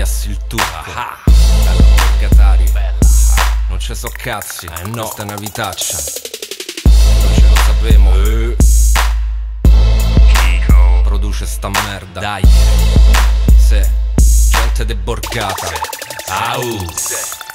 alias il turco. Bella Borgatari, non ce so cazzi, no, questa è una vitaccia. Non ce lo sapemo. Produce sta merda. Dai, se gente deborgata.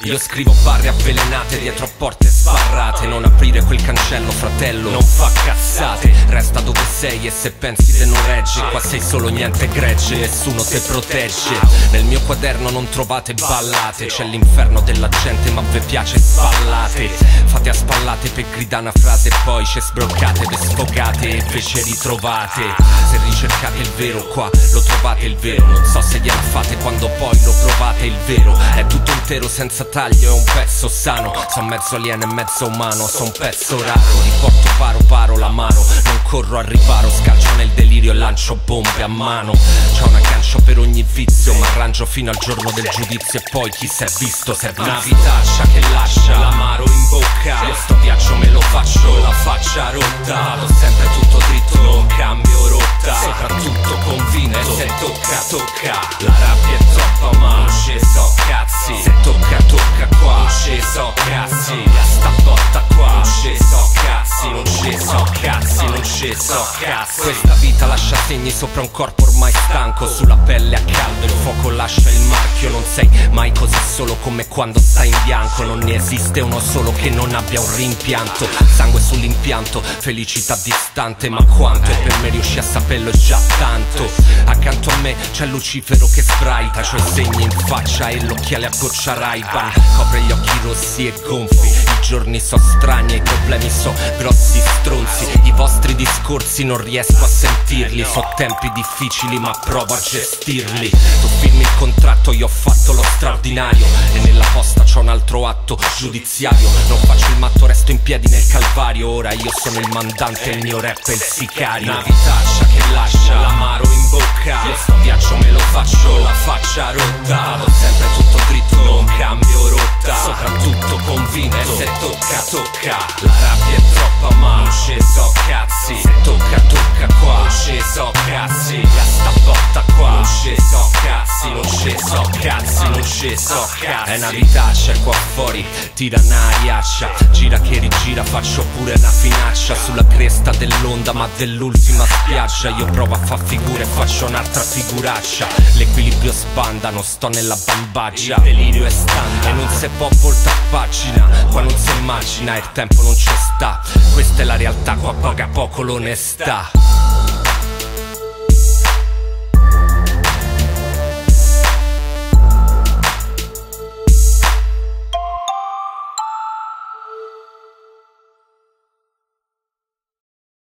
Io scrivo barre avvelenate dietro a porte sbarrate. Non aprire quel cancello, fratello, non fa cazzate. Resta dove sei e se pensi te non regge, qua sei solo niente gregge, nessuno te protegge. Nel mio quaderno non trovate ballate, c'è l'inferno della gente ma ve piace sballate. Fate a spallate per gridare una frase e poi ci sbroccate, ve sfogate e invece ritrovate. Se ricercate il vero qua lo trovate il vero. Non so se gliela fate quando poi lo provate il vero. È tutto intero senza taglio, è un pezzo sano. Son mezzo alieno e mezzo umano, son un pezzo raro. Riporto paro l'amaro, non corro al riparo. Scalcio nel delirio e lancio bombe a mano. C'ho un aggancio per ogni vizio, ma arrangio fino al giorno del giudizio. E poi chi s'è visto, s'è visto. Una vitaccia che lascia l'amaro in bocca. Io sto viaggio me lo faccio, la faccia rotta. Vado sempre tutto dritto, non cambio rotta. Soprattutto convinto, e se tocca, tocca. La rabbia è troppa ma non ci so cazzi. Se tocca, tocca qua, non ci so cazzi. La sta botta qua, non ci so cazzi. Non ci so cazzi, non ci so cazzi. Questa vita lascia segni sopra un corpo ormai stanco. Sulla pelle a caldo il fuoco lascia il marchio. Non sei mai così solo come quando stai in bianco. Non ne esiste uno solo che non abbia un rimpianto. Sangue sull'impianto, felicità distante. Ma quanto? E per me riuscì a saperlo è già tanto. Accanto a me c'è Lucifero che sbraita. C'ho i segni in faccia e l'occhiale a goccia Ray-Ban. Copre gli occhi rossi e gonfi. I giorni so strani e i problemi so grossi stronzi. I vostri discorsi non riesco a sentirli. So tempi difficili ma provo a gestirli. Tu firmi il contratto, io ho fatto lo straordinario. E nella posta c'ho un altro atto giudiziario. Non faccio il matto, resto in piedi nel calvario. Ora io sono il mandante, il mio rap è il sicario. Una vitaccia che lascia l'amaro in bocca. Io sto viaggio me lo faccio, la faccia rotta. Vado sempre tutto dritto, non cambio rotta. Soprattutto convinto, e se tocca, tocca. La rabbia è troppa ma non ci so cazzi. Se tocca, tocca qua, non ci so cazzi. La sta botta qua, non ci so cazzi. Non ci so cazzi, non ci so cazzi. È una vitaccia qua fuori, tira un'ariaccia. Gira che rigira, faccio pure una finaccia. Sulla cresta dell'onda ma dell'ultima spiaggia. Io provo a far figure e faccio un'altra figuraccia. L'equilibrio sbanda, non sto nella bambaggia. Il delirio è standard e non si può voltare pagina. Qua non si immagina, il tempo non ci sta. Questa è la realtà, qua paga poco l'onestà.